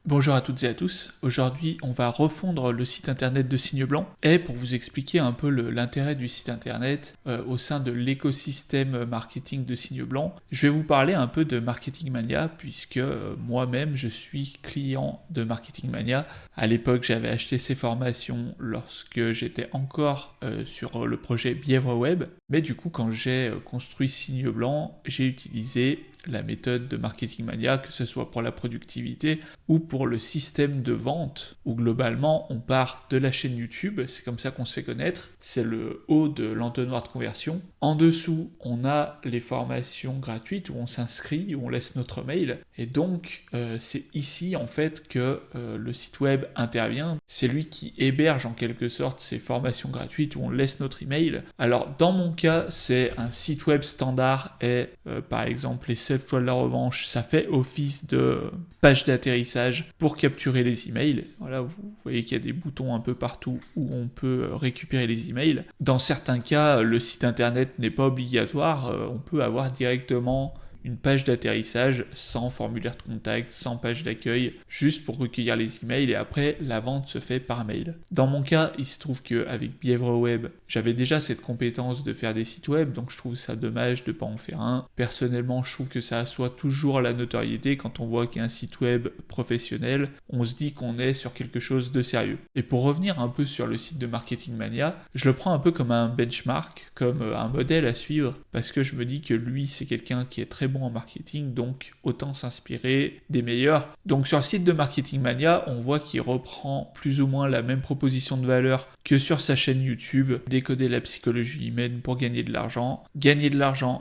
Bonjour à toutes et à tous, aujourd'hui on va refondre le site internet de Signe Blanc et pour vous expliquer un peu l'intérêt du site internet au sein de l'écosystème marketing de Signe Blanc, je vais vous parler un peu de Marketing Mania puisque moi-même je suis client de Marketing Mania. À l'époque j'avais acheté ces formations lorsque j'étais encore sur le projet Bièvre Web, mais du coup quand j'ai construit Signe Blanc, j'ai utilisé la méthode de Marketing Mania, que ce soit pour la productivité ou pour le système de vente, où globalement on part de la chaîne YouTube, c'est comme ça qu'on se fait connaître, c'est le haut de l'entonnoir de conversion. En dessous, on a les formations gratuites où on s'inscrit, où on laisse notre mail, et donc c'est ici en fait que le site web intervient, c'est lui qui héberge en quelque sorte ces formations gratuites où on laisse notre email. Alors dans mon cas, c'est un site web standard et par exemple les 7 fois de la revanche, ça fait office de page d'atterrissage pour capturer les emails. Voilà, vous voyez qu'il y a des boutons un peu partout où on peut récupérer les emails. Dans certains cas, le site internet n'est pas obligatoire, on peut avoir directement une page d'atterrissage sans formulaire de contact, sans page d'accueil, juste pour recueillir les emails et après la vente se fait par mail. Dans mon cas, il se trouve qu'avec Bièvre Web, j'avais déjà cette compétence de faire des sites web, donc je trouve ça dommage de ne pas en faire un. Personnellement, je trouve que ça assoit toujours la notoriété quand on voit qu'il y a un site web professionnel, on se dit qu'on est sur quelque chose de sérieux. Et pour revenir un peu sur le site de Marketing Mania, je le prends un peu comme un benchmark, comme un modèle à suivre, parce que je me dis que lui, c'est quelqu'un qui est très bon en marketing, donc autant s'inspirer des meilleurs. Donc sur le site de Marketing Mania, on voit qu'il reprend plus ou moins la même proposition de valeur que sur sa chaîne YouTube, décoder la psychologie humaine pour gagner de l'argent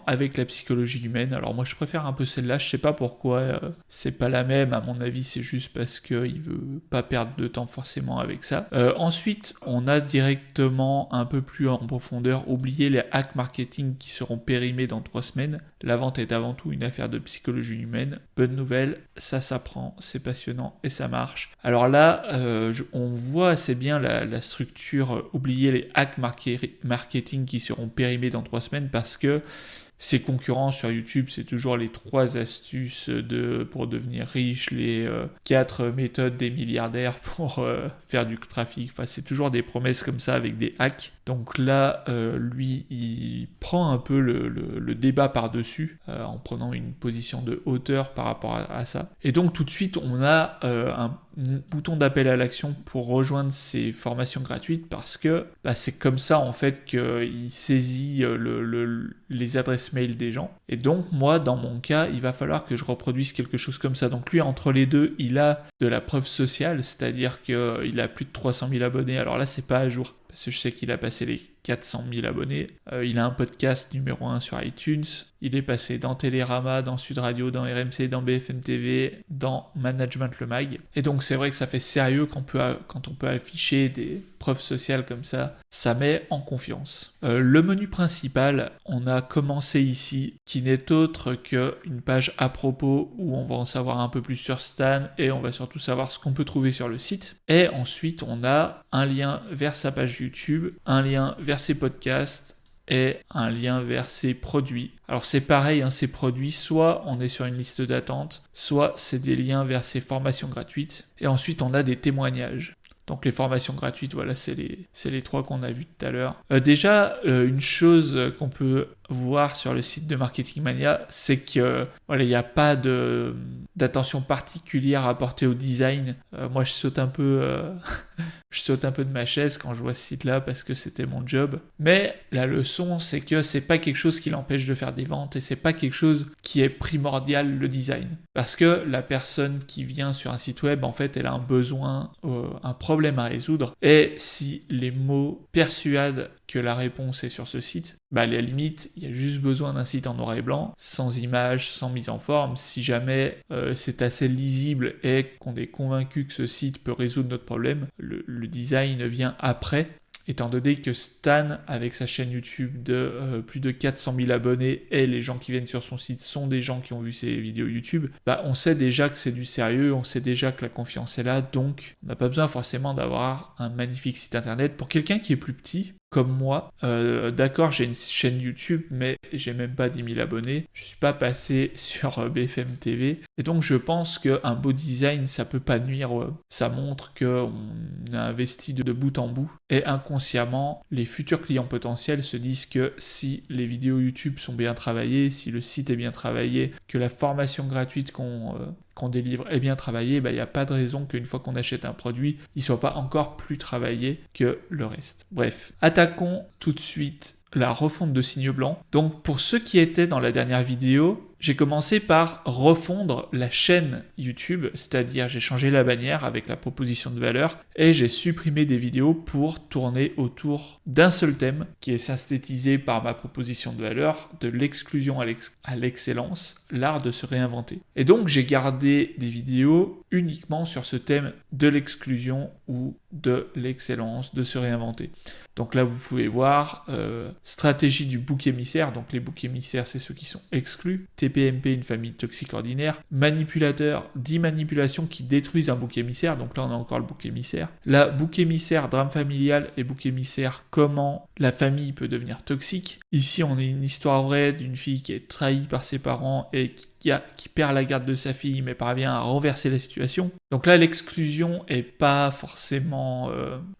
avec la psychologie humaine. Alors moi je préfère un peu celle-là, je sais pas pourquoi c'est pas la même, à mon avis c'est juste parce qu'il veut pas perdre de temps forcément avec ça. Ensuite on a directement un peu plus en profondeur oublier les hacks marketing qui seront périmés dans 3 semaines. La vente est avant tout une affaire de psychologie humaine. Bonne nouvelle, ça s'apprend, c'est passionnant et ça marche. Alors là, on voit assez bien la structure, oublier les hacks marketing qui seront périmés dans 3 semaines parce que ses concurrents sur YouTube, c'est toujours les 3 astuces pour devenir riche, les 4 méthodes des milliardaires pour faire du trafic. Enfin, c'est toujours des promesses comme ça avec des hacks. Donc là, lui, il prend un peu le débat par-dessus en prenant une position de hauteur par rapport à ça. Et donc tout de suite, on a un bouton d'appel à l'action pour rejoindre ces formations gratuites parce que c'est comme ça en fait qu'il saisit les adresses mail des gens. Et donc moi, dans mon cas, il va falloir que je reproduise quelque chose comme ça. Donc lui, entre les deux, il a de la preuve sociale, c'est-à-dire qu'il a plus de 300 000 abonnés. Alors là, c'est pas à jour. Parce que je sais qu'il a passé les 400 000 abonnés. Il a un podcast numéro 1 sur iTunes. Il est passé dans Télérama, dans Sud Radio, dans RMC, dans BFM TV, dans Management le Mag. Et donc c'est vrai que ça fait sérieux quand on peut afficher des preuves sociales comme ça. Ça met en confiance. Le menu principal, on a commencé ici, qui n'est autre qu'une page à propos où on va en savoir un peu plus sur Stan et on va surtout savoir ce qu'on peut trouver sur le site. Et ensuite, on a un lien vers sa page YouTube, un lien vers ses podcasts et un lien vers ses produits. Alors c'est pareil, ces produits, soit on est sur une liste d'attente, soit c'est des liens vers ses formations gratuites. Et ensuite, on a des témoignages. Donc les formations gratuites, voilà, c'est les 3 qu'on a vues tout à l'heure. Déjà, une chose qu'on peut voir sur le site de Marketing Mania, c'est que voilà, il n'y a pas d'attention particulière à porter au design. Moi, je saute un peu de ma chaise quand je vois ce site-là parce que c'était mon job. Mais la leçon, c'est que c'est pas quelque chose qui l'empêche de faire des ventes et c'est pas quelque chose qui est primordial, le design. Parce que la personne qui vient sur un site web, en fait, elle a un besoin, un problème à résoudre. Et si les mots persuadent que la réponse est sur ce site, à la limite, il y a juste besoin d'un site en noir et blanc, sans images, sans mise en forme. Si jamais c'est assez lisible et qu'on est convaincu que ce site peut résoudre notre problème, le design vient après. Étant donné que Stan, avec sa chaîne YouTube de plus de 400 000 abonnés, et les gens qui viennent sur son site sont des gens qui ont vu ses vidéos YouTube, on sait déjà que c'est du sérieux, on sait déjà que la confiance est là, donc on n'a pas besoin forcément d'avoir un magnifique site internet. Pour quelqu'un qui est plus petit, comme moi. D'accord, j'ai une chaîne YouTube, mais j'ai même pas 10 000 abonnés. Je suis pas passé sur BFM TV. Et donc, je pense qu'un beau design, ça peut pas nuire. Ça montre qu'on a investi de bout en bout. Et inconsciemment, les futurs clients potentiels se disent que si les vidéos YouTube sont bien travaillées, si le site est bien travaillé, que la formation gratuite qu'on délivre est bien travaillée, il n'y a pas de raison qu'une fois qu'on achète un produit, il ne soit pas encore plus travaillé que le reste. Bref, attaquons tout de suite la refonte de Signe Blanc. Donc pour ceux qui étaient dans la dernière vidéo, j'ai commencé par refondre la chaîne YouTube, c'est-à-dire j'ai changé la bannière avec la proposition de valeur et j'ai supprimé des vidéos pour tourner autour d'un seul thème qui est synthétisé par ma proposition de valeur de l'exclusion à l'excellence, l'art de se réinventer. Et donc j'ai gardé des vidéos uniquement sur ce thème de l'exclusion ou de l'excellence, de se réinventer. Donc là vous pouvez voir stratégie du bouc émissaire, donc les boucs émissaires c'est ceux qui sont exclus, TPMP une famille toxique ordinaire, manipulateur 10 manipulations qui détruisent un bouc émissaire, donc là on a encore le bouc émissaire, là bouc émissaire drame familial et bouc émissaire comment la famille peut devenir toxique. Ici on a une histoire vraie d'une fille qui est trahie par ses parents et qui perd la garde de sa fille mais parvient à renverser la situation. Donc là l'exclusion est pas forcément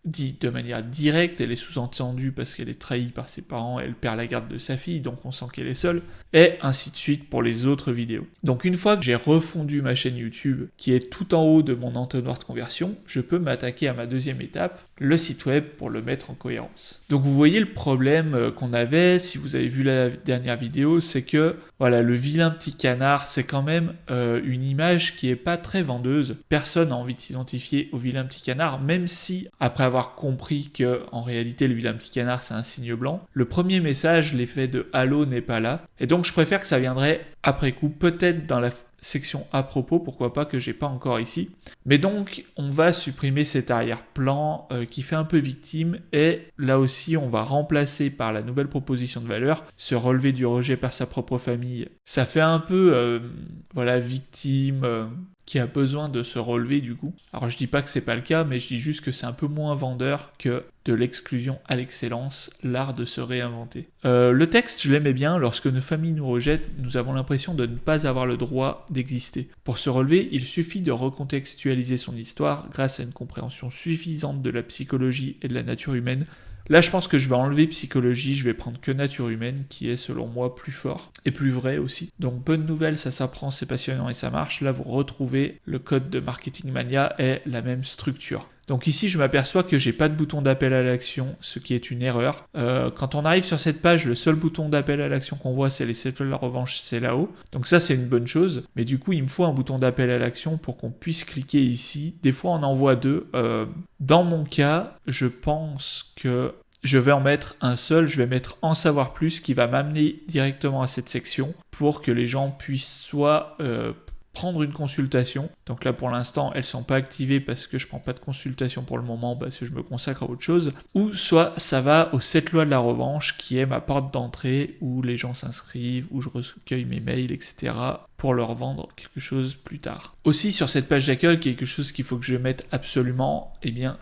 dite de manière directe, elle est sous-entendue parce qu'elle est trahie par ses parents, elle perd la garde de sa fille, donc on sent qu'elle est seule, et ainsi de suite pour les autres vidéos. Donc une fois que j'ai refondu ma chaîne YouTube, qui est tout en haut de mon entonnoir de conversion, je peux m'attaquer à ma deuxième étape, le site web pour le mettre en cohérence. Donc vous voyez le problème qu'on avait, si vous avez vu la dernière vidéo, c'est que voilà, le vilain petit canard, c'est quand même une image qui est pas très vendeuse. Personne n'a envie de s'identifier au vilain petit canard, même si, après avoir compris que en réalité le vilain petit canard c'est un signe blanc, le premier message, l'effet de halo n'est pas là. Et donc je préfère que ça viendrait après coup, peut-être dans la section à propos, pourquoi pas, que j'ai pas encore ici. Mais donc on va supprimer cet arrière-plan qui fait un peu victime, et là aussi on va remplacer par la nouvelle proposition de valeur se relever du rejet par sa propre famille. Ça fait un peu victime qui a besoin de se relever du coup. Alors je dis pas que c'est pas le cas, mais je dis juste que c'est un peu moins vendeur que de l'exclusion à l'excellence, l'art de se réinventer. Le texte, je l'aimais bien. Lorsque nos familles nous rejettent, nous avons l'impression de ne pas avoir le droit d'exister. Pour se relever, il suffit de recontextualiser son histoire grâce à une compréhension suffisante de la psychologie et de la nature humaine. Là, je pense que je vais enlever psychologie, je vais prendre que nature humaine, qui est selon moi plus fort et plus vrai aussi. Donc bonne nouvelle, ça s'apprend, c'est passionnant et ça marche. Là, vous retrouvez le code de Marketing Mania et la même structure. Donc ici, je m'aperçois que j'ai pas de bouton d'appel à l'action, ce qui est une erreur. Quand on arrive sur cette page, le seul bouton d'appel à l'action qu'on voit, c'est les étoiles de la revanche, c'est là-haut. Donc ça, c'est une bonne chose. Mais du coup, il me faut un bouton d'appel à l'action pour qu'on puisse cliquer ici. Des fois, on en voit deux. Dans mon cas, je pense que je vais en mettre un seul, je vais mettre en savoir plus qui va m'amener directement à cette section pour que les gens puissent soit prendre une consultation. Donc là pour l'instant elles sont pas activées parce que je prends pas de consultation pour le moment parce que je me consacre à autre chose, ou soit ça va aux 7 lois de la revanche qui est ma porte d'entrée où les gens s'inscrivent, où je recueille mes mails, etc. pour leur vendre quelque chose plus tard. Aussi sur cette page d'accueil, quelque chose qu'il faut que je mette absolument,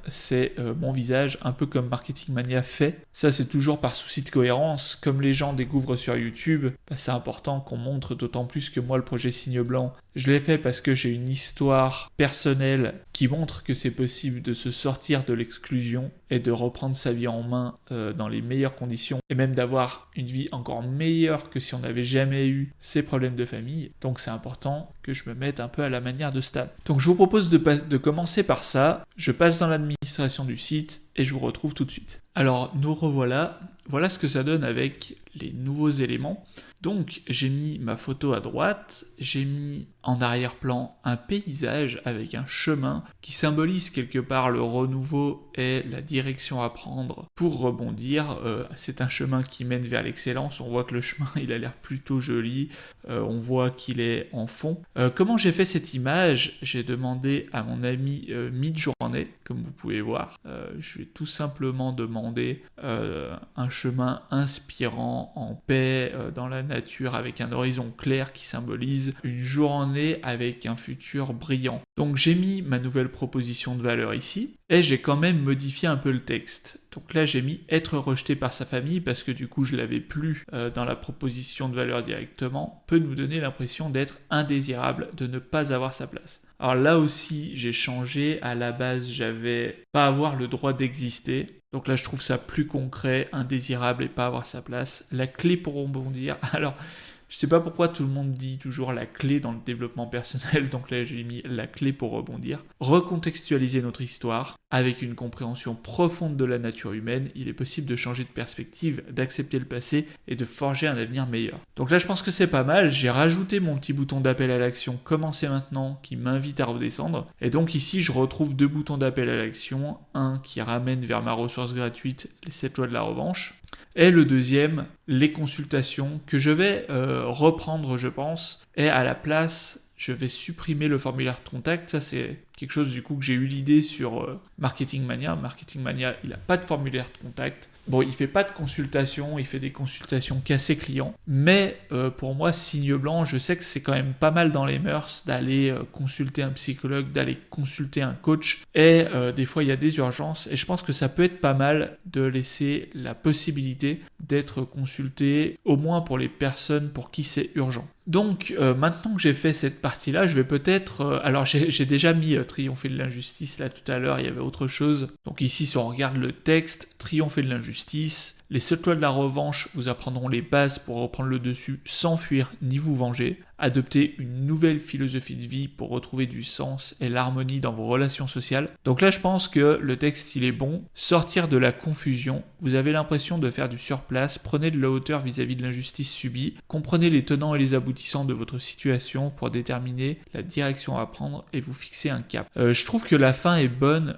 c'est mon visage, un peu comme Marketing Mania fait. Ça c'est toujours par souci de cohérence, comme les gens découvrent sur YouTube, c'est important qu'on montre, d'autant plus que moi le projet Signe Blanc, je l'ai fait parce que j'ai une histoire personnelle qui montre que c'est possible de se sortir de l'exclusion et de reprendre sa vie en main dans les meilleures conditions et même d'avoir une vie encore meilleure que si on n'avait jamais eu ces problèmes de famille. Donc c'est important que je me mette un peu à la manière de Stan. Donc je vous propose de commencer par ça. Je passe dans l'administration du site et je vous retrouve tout de suite. Alors nous revoilà. Voilà ce que ça donne avec les nouveaux éléments. Donc j'ai mis ma photo à droite, j'ai mis en arrière-plan un paysage avec un chemin qui symbolise quelque part le renouveau et la direction à prendre pour rebondir. C'est un chemin qui mène vers l'excellence, on voit que le chemin il a l'air plutôt joli, on voit qu'il est en fond. Comment j'ai fait cette image? J'ai demandé à mon ami Midjourney, comme vous pouvez voir, je vais tout simplement demander un chemin inspirant, en paix, dans la nature, avec un horizon clair qui symbolise une journée avec un futur brillant. Donc j'ai mis ma nouvelle proposition de valeur ici, et j'ai quand même modifié un peu le texte. Donc là j'ai mis être rejeté par sa famille, parce que du coup je l'avais plus dans la proposition de valeur directement, peut nous donner l'impression d'être indésirable, de ne pas avoir sa place. Alors là aussi, j'ai changé. À la base, j'avais pas avoir le droit d'exister. Donc là, je trouve ça plus concret, indésirable et pas avoir sa place. La clé pour rebondir. Alors, je sais pas pourquoi tout le monde dit toujours la clé dans le développement personnel. Donc là, j'ai mis la clé pour rebondir. Recontextualiser notre histoire. Avec une compréhension profonde de la nature humaine, il est possible de changer de perspective, d'accepter le passé et de forger un avenir meilleur. Donc là, je pense que c'est pas mal. J'ai rajouté mon petit bouton d'appel à l'action Commencez maintenant qui m'invite à redescendre. Et donc ici, je retrouve 2 boutons d'appel à l'action. Un qui ramène vers ma ressource gratuite, les 7 lois de la revanche. Et le deuxième, les consultations que je vais reprendre, je pense. Et à la place, je vais supprimer le formulaire de contact. Ça, c'est quelque chose du coup que j'ai eu l'idée sur Marketing Mania. Marketing Mania, il n'a pas de formulaire de contact. Bon, il fait pas de consultation, il fait des consultations qu'à ses clients. Mais pour moi, signe blanc, je sais que c'est quand même pas mal dans les mœurs d'aller consulter un psychologue, d'aller consulter un coach. Et des fois, il y a des urgences. Et je pense que ça peut être pas mal de laisser la possibilité d'être consulté, au moins pour les personnes pour qui c'est urgent. Donc maintenant que j'ai fait cette partie-là, je vais peut-être... alors j'ai déjà mis triompher de l'injustice là tout à l'heure, il y avait autre chose. Donc ici si on regarde le texte, triompher de l'injustice, les 7 lois de la revanche vous apprendront les bases pour reprendre le dessus sans fuir ni vous venger. Adopter une nouvelle philosophie de vie pour retrouver du sens et l'harmonie dans vos relations sociales. Donc là, je pense que le texte, il est bon. Sortir de la confusion. Vous avez l'impression de faire du surplace. Prenez de la hauteur vis-à-vis de l'injustice subie. Comprenez les tenants et les aboutissants de votre situation pour déterminer la direction à prendre et vous fixer un cap. Je trouve que la fin est bonne.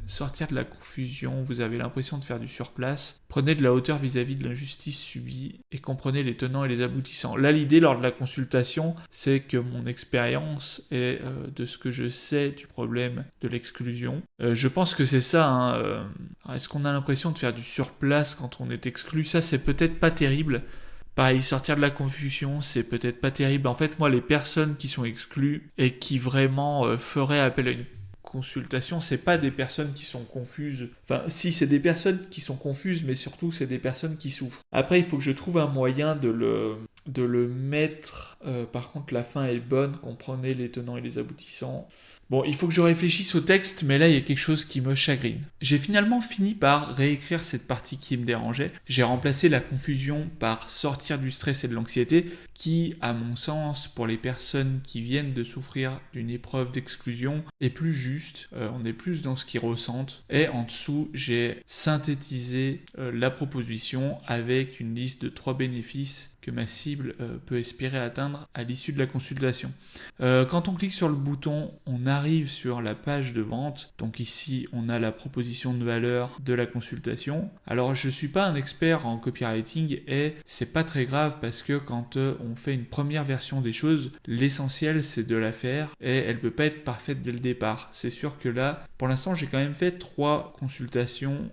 Sortir de la confusion. Vous avez l'impression de faire du surplace. Prenez de la hauteur vis-à-vis de l'injustice subie et comprenez les tenants et les aboutissants. Là, l'idée lors de la consultation, c'est que mon expérience est de ce que je sais du problème de l'exclusion. Je pense que c'est ça. Hein, est-ce qu'on a l'impression de faire du surplace quand on est exclu? Ça, c'est peut-être pas terrible. Pareil, sortir de la confusion, c'est peut-être pas terrible. En fait, moi, les personnes qui sont exclues et qui vraiment feraient appel à une consultation, c'est pas des personnes qui sont confuses. Enfin, si, c'est des personnes qui sont confuses, mais surtout, c'est des personnes qui souffrent. Après, il faut que je trouve un moyen de le mettre. Par contre, la fin est bonne, comprenez les tenants et les aboutissants. Bon, il faut que je réfléchisse au texte, mais là, il y a quelque chose qui me chagrine. J'ai finalement fini par réécrire cette partie qui me dérangeait. J'ai remplacé la confusion par sortir du stress et de l'anxiété, qui, à mon sens, pour les personnes qui viennent de souffrir d'une épreuve d'exclusion, est plus juste. On est plus dans ce qu'ils ressentent. Et en dessous, j'ai synthétisé la proposition avec une liste de 3 bénéfices que ma cible peut espérer atteindre à l'issue de la consultation. Quand on clique sur le bouton, on arrive sur la page de vente. Donc ici, on a la proposition de valeur de la consultation. Alors, je ne suis pas un expert en copywriting et c'est pas très grave parce que quand on fait une première version des choses, l'essentiel c'est de la faire et elle peut pas être parfaite dès le départ. C'est sûr que là, pour l'instant, j'ai quand même fait 3 consultations.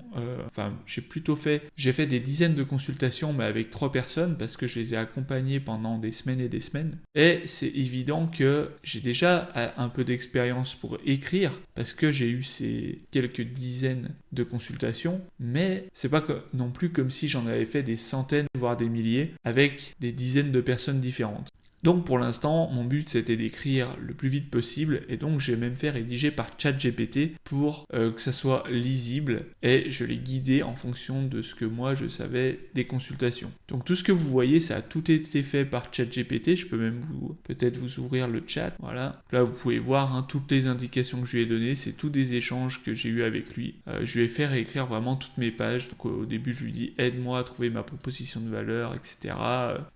J'ai fait des dizaines de consultations, mais avec 3 personnes parce que je les ai accompagnés pendant des semaines et des semaines. Et c'est évident que j'ai déjà un peu d'expérience pour écrire parce que j'ai eu ces quelques dizaines de consultations, mais c'est pas non plus comme si j'en avais fait des centaines, voire des milliers, avec des dizaines de personnes différentes. Donc pour l'instant, mon but c'était d'écrire le plus vite possible et donc j'ai même fait rédiger par ChatGPT pour que ça soit lisible et je l'ai guidé en fonction de ce que moi je savais des consultations. Donc tout ce que vous voyez, ça a tout été fait par ChatGPT. Je peux même peut-être vous ouvrir le chat. Voilà. Là vous pouvez voir toutes les indications que je lui ai données, c'est tous des échanges que j'ai eu avec lui. Je lui ai fait réécrire vraiment toutes mes pages. Donc au début je lui dis aide-moi à trouver ma proposition de valeur, etc.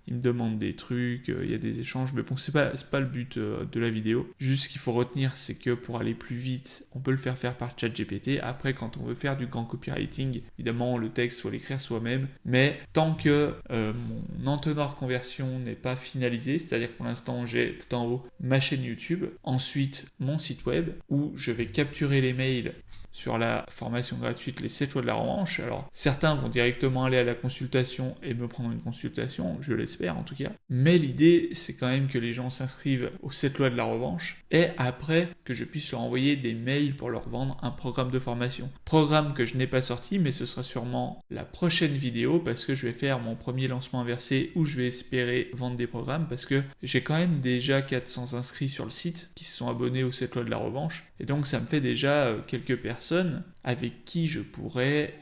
Il me demande des trucs, il y a des échanges, mais bon, c'est pas le but de la vidéo. Juste ce qu'il faut retenir, c'est que pour aller plus vite, on peut le faire par ChatGPT. Après, quand on veut faire du grand copywriting, évidemment, le texte, faut l'écrire soi-même. Mais tant que mon entonnoir de conversion n'est pas finalisé, c'est-à-dire que pour l'instant, j'ai tout en haut ma chaîne YouTube, ensuite mon site web, où je vais capturer les mails sur la formation gratuite Les 7 lois de la revanche. Alors certains vont directement aller à la consultation et me prendre une consultation, je l'espère en tout cas, mais l'idée c'est quand même que les gens s'inscrivent aux 7 lois de la revanche et après que je puisse leur envoyer des mails pour leur vendre un programme de formation. Programme que je n'ai pas sorti, mais ce sera sûrement la prochaine vidéo parce que je vais faire mon premier lancement inversé où je vais espérer vendre des programmes parce que j'ai quand même déjà 400 inscrits sur le site qui se sont abonnés aux 7 lois de la revanche et donc ça me fait déjà quelques personnes avec qui je pourrais,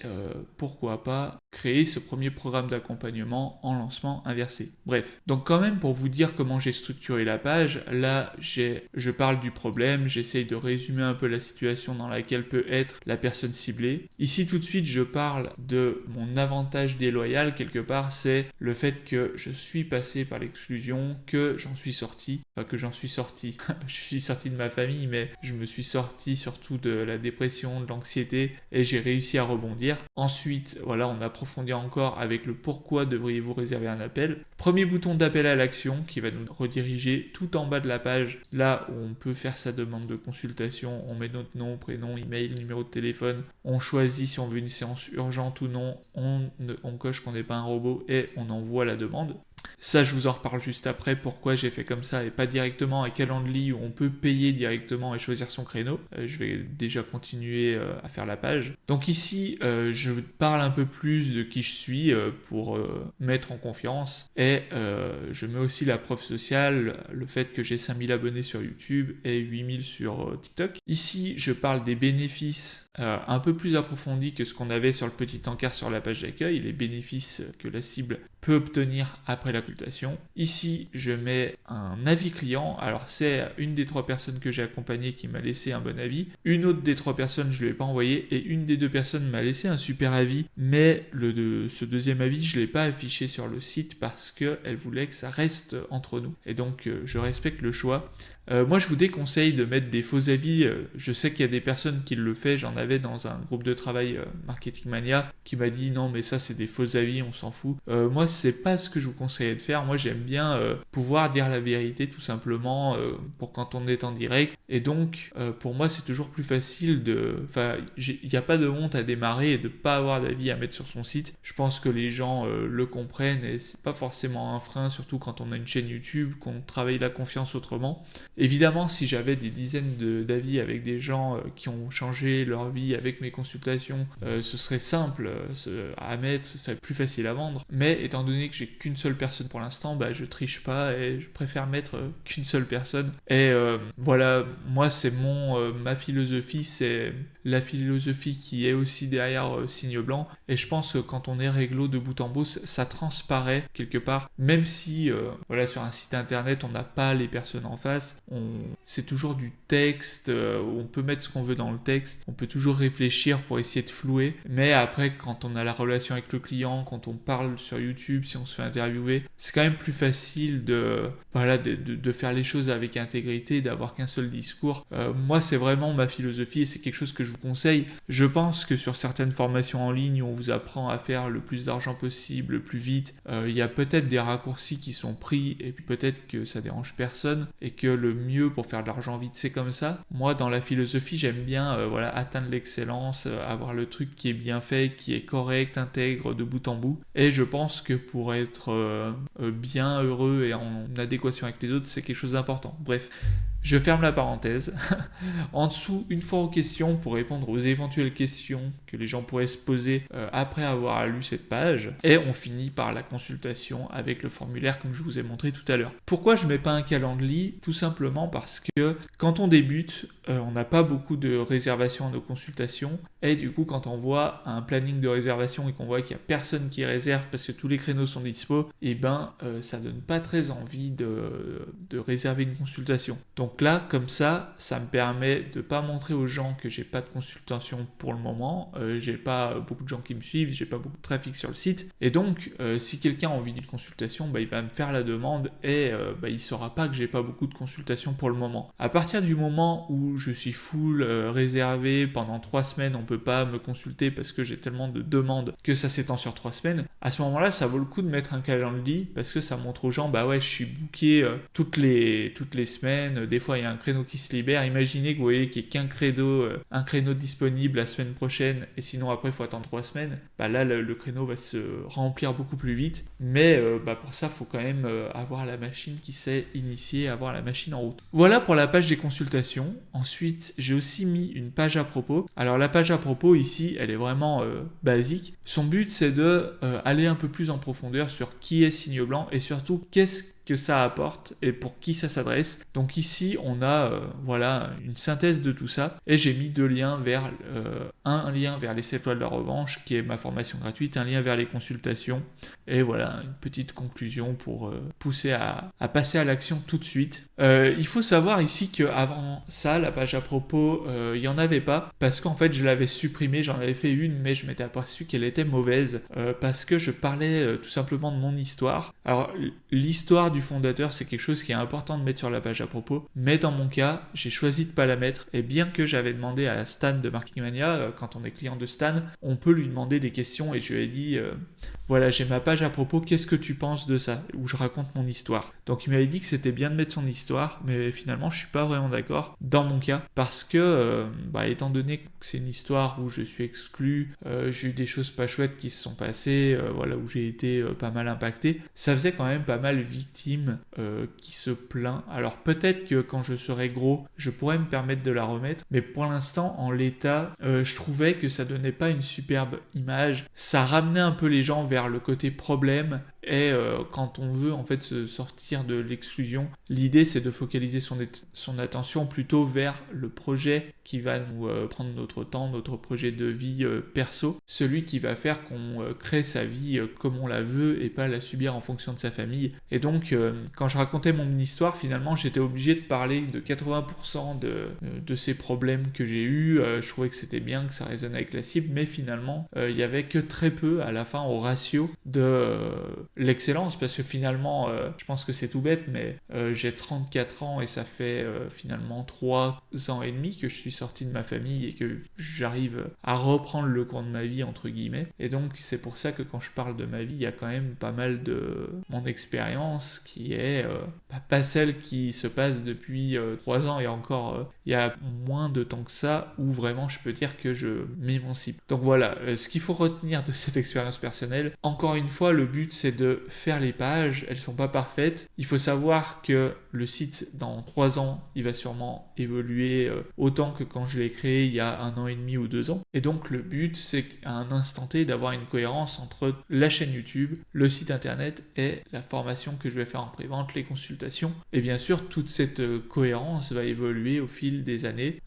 pourquoi pas, créer ce premier programme d'accompagnement en lancement inversé. Bref, donc quand même pour vous dire comment j'ai structuré la page, là je parle du problème, j'essaye de résumer un peu la situation dans laquelle peut être la personne ciblée. Ici tout de suite je parle de mon avantage déloyal quelque part, c'est le fait que je suis passé par l'exclusion, que j'en suis sorti, je suis sorti de ma famille mais je me suis sorti surtout de la dépression, de l'anxiété et j'ai réussi à rebondir. Ensuite, voilà, on approfondit encore avec le pourquoi devriez-vous réserver un appel. Premier bouton d'appel à l'action qui va nous rediriger tout en bas de la page, là où on peut faire sa demande de consultation. On met notre nom, prénom, email, numéro de téléphone. On choisit si on veut une séance urgente ou non. On coche qu'on n'est pas un robot et on envoie la demande. Ça, je vous en reparle juste après, pourquoi j'ai fait comme ça et pas directement à Calendly où on peut payer directement et choisir son créneau. Je vais déjà continuer à faire la page. Donc ici, je parle un peu plus de qui je suis pour mettre en confiance et je mets aussi la preuve sociale, le fait que j'ai 5000 abonnés sur YouTube et 8000 sur TikTok. Ici, je parle des bénéfices un peu plus approfondis que ce qu'on avait sur le petit encart sur la page d'accueil, les bénéfices que la cible peut obtenir après la consultation. Ici, je mets un avis client. Alors, c'est une des 3 personnes que j'ai accompagnées qui m'a laissé un bon avis. Une autre des 3 personnes, je ne lui ai pas envoyé. Et une des 2 personnes m'a laissé un super avis. Mais ce deuxième avis, je ne l'ai pas affiché sur le site parce qu'elle voulait que ça reste entre nous. Et donc, je respecte le choix. Moi, je vous déconseille de mettre des faux avis. Je sais qu'il y a des personnes qui le font. J'en avais dans un groupe de travail Marketing Mania qui m'a dit non, mais ça, c'est des faux avis, on s'en fout. Moi, c'est pas ce que je vous conseille de faire. Moi, j'aime bien pouvoir dire la vérité tout simplement pour quand on est en direct. Et donc, pour moi, c'est toujours plus facile il n'y a pas de honte à démarrer et de pas avoir d'avis à mettre sur son site. Je pense que les gens le comprennent et c'est pas forcément un frein, surtout quand on a une chaîne YouTube, qu'on travaille la confiance autrement. Évidemment, si j'avais des dizaines d'avis avec des gens qui ont changé leur vie avec mes consultations, ce serait simple à mettre, ce serait plus facile à vendre. Mais étant donné que j'ai qu'une seule personne pour l'instant, je triche pas et je préfère mettre qu'une seule personne. Et voilà, moi c'est ma philosophie, c'est la philosophie qui est aussi derrière Signe Blanc. Et je pense que quand on est réglo de bout en bout, ça transparaît quelque part. Même si sur un site internet, on n'a pas les personnes en face, c'est toujours du texte, on peut mettre ce qu'on veut dans le texte, on peut toujours réfléchir pour essayer de flouer. Mais après, quand on a la relation avec le client, quand on parle sur YouTube, si on se fait interviewer, c'est quand même plus facile de faire les choses avec intégrité, d'avoir qu'un seul discours. Moi, c'est vraiment ma philosophie et c'est quelque chose que je vous conseille. Je pense que sur certaines formations en ligne où on vous apprend à faire le plus d'argent possible, le plus vite, il y a peut-être des raccourcis qui sont pris et puis peut-être que ça dérange personne et que le mieux pour faire de l'argent vite, c'est comme ça. Moi, dans la philosophie, j'aime bien atteindre l'excellence, avoir le truc qui est bien fait, qui est correct, intègre de bout en bout. Et je pense que pour être bien heureux et en adéquation avec les autres, c'est quelque chose d'important. Bref, je ferme la parenthèse. En dessous, une fois aux questions, pour répondre aux éventuelles questions que les gens pourraient se poser après avoir lu cette page. Et on finit par la consultation avec le formulaire comme je vous ai montré tout à l'heure. Pourquoi je ne mets pas un Calendly ? Tout simplement parce que quand on débute, on n'a pas beaucoup de réservations à nos consultations. Et du coup, quand on voit un planning de réservation et qu'on voit qu'il n'y a personne qui réserve parce que tous les créneaux sont dispo, ça donne pas très envie de réserver une consultation. Donc là, comme ça me permet de pas montrer aux gens que j'ai pas de consultation pour le moment, j'ai pas beaucoup de gens qui me suivent, j'ai pas beaucoup de trafic sur le site. Et donc, si quelqu'un a envie d'une consultation, il va me faire la demande et il saura pas que j'ai pas beaucoup de consultations pour le moment. À partir du moment où je suis full réservé pendant 3 semaines, on peut pas me consulter parce que j'ai tellement de demandes que ça s'étend sur 3 semaines. À ce moment-là, ça vaut le coup de mettre un Calendly parce que ça montre aux gens, je suis booké toutes les semaines. Des des fois il y a un créneau qui se libère. Imaginez que vous voyez qu'il n'y ait qu'un créneau, un créneau disponible la semaine prochaine et sinon après il faut attendre 3 semaines. Là le créneau va se remplir beaucoup plus vite. Mais pour ça il faut quand même avoir la machine qui s'est initiée, avoir la machine en route. Voilà pour la page des consultations. Ensuite j'ai aussi mis une page à propos. Alors la page à propos ici elle est vraiment basique. Son but c'est de aller un peu plus en profondeur sur qui est Signe Blanc et surtout qu'est-ce que ça apporte et pour qui ça s'adresse. Donc ici on a une synthèse de tout ça et j'ai mis deux liens vers un lien vers les 7 lois de la revanche qui est ma formation gratuite, un lien vers les consultations et voilà une petite conclusion pour pousser à passer à l'action tout de suite. Il faut savoir ici qu'avant ça la page à propos il n'y en avait pas parce qu'en fait je l'avais supprimée, j'en avais fait une mais je m'étais aperçu qu'elle était mauvaise parce que je parlais tout simplement de mon histoire. Alors l'histoire du fondateur c'est quelque chose qui est important de mettre sur la page à propos, mais dans mon cas j'ai choisi de pas la mettre et bien que j'avais demandé à Stan de Marketing Mania, quand on est client de Stan on peut lui demander des questions et je lui ai dit voilà j'ai ma page à propos, qu'est-ce que tu penses de ça, où je raconte mon histoire. Donc il m'avait dit que c'était bien de mettre son histoire mais finalement je suis pas vraiment d'accord dans mon cas parce que étant donné que c'est une histoire où je suis exclu, j'ai eu des choses pas chouettes qui se sont passées, où j'ai été pas mal impacté, ça faisait quand même pas mal victime qui se plaint. Alors peut-être que quand je serai gros, je pourrais me permettre de la remettre, mais pour l'instant, en l'état, je trouvais que ça donnait pas une superbe image. Ça ramenait un peu les gens vers le côté problème. Et quand on veut en fait se sortir de l'exclusion, l'idée c'est de focaliser son attention plutôt vers le projet qui va nous prendre notre temps, notre projet de vie perso, celui qui va faire qu'on crée sa vie comme on la veut et pas la subir en fonction de sa famille. Et donc quand je racontais mon histoire, finalement j'étais obligé de parler de 80% de ces problèmes que j'ai eus. Je trouvais que c'était bien, que ça résonnait avec la cible, mais finalement il y avait que très peu à la fin au ratio de l'excellence, parce que finalement je pense que c'est tout bête mais j'ai 34 ans et ça fait finalement 3 ans et demi que je suis sorti de ma famille et que j'arrive à reprendre le cours de ma vie entre guillemets, et donc c'est pour ça que quand je parle de ma vie il y a quand même pas mal de mon expérience qui est pas celle qui se passe depuis 3 ans et encore il y a moins de temps que ça où vraiment je peux dire que je m'émancipe. Donc voilà, ce qu'il faut retenir de cette expérience personnelle, encore une fois le but c'est de faire les pages, elles sont pas parfaites. Il faut savoir que le site dans 3 ans, il va sûrement évoluer autant que quand je l'ai créé il y a 1 an et demi ou 2 ans. Et donc le but c'est qu'à un instant T d'avoir une cohérence entre la chaîne YouTube, le site internet et la formation que je vais faire en pré-vente, les consultations. Et bien sûr toute cette cohérence va évoluer au fil des années.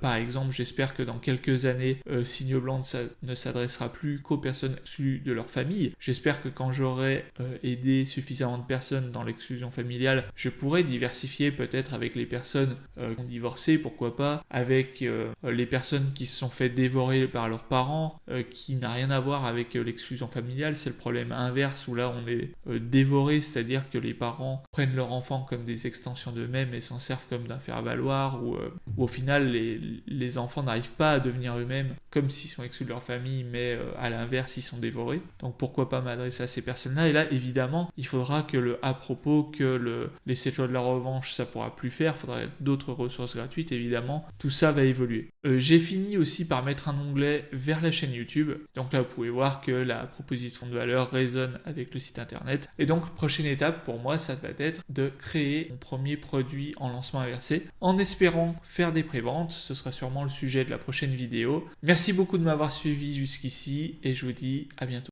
Par exemple j'espère que dans quelques années Signe Blanc ne s'adressera plus qu'aux personnes exclues de leur famille. J'espère que quand j'aurai aidé suffisamment de personnes dans l'exclusion familiale, je pourrai diversifier peut-être avec les personnes qui ont divorcé, pourquoi pas, avec les personnes qui se sont fait dévorer par leurs parents, qui n'a rien à voir avec l'exclusion familiale, c'est le problème inverse où là on est dévoré, c'est-à-dire que les parents prennent leur enfant comme des extensions d'eux-mêmes et s'en servent comme d'un faire-valoir, où au final les enfants n'arrivent pas à devenir eux-mêmes comme s'ils sont exclus de leur famille, mais à l'inverse ils sont dévorés. Donc pourquoi pas m'adresser à ces personnes-là. Et là évidemment il faudra que le à propos, que les 7 lois de la revanche ça pourra plus faire, il faudra d'autres ressources gratuites évidemment, tout ça va évoluer. J'ai fini aussi par mettre un onglet vers la chaîne YouTube, donc là vous pouvez voir que la proposition de valeur résonne avec le site internet, et donc prochaine étape pour moi ça va être de créer mon premier produit en lancement inversé, en espérant faire des préventes. Ce sera sûrement le sujet de la prochaine vidéo. Merci beaucoup de m'avoir suivi jusqu'ici et je vous dis à bientôt.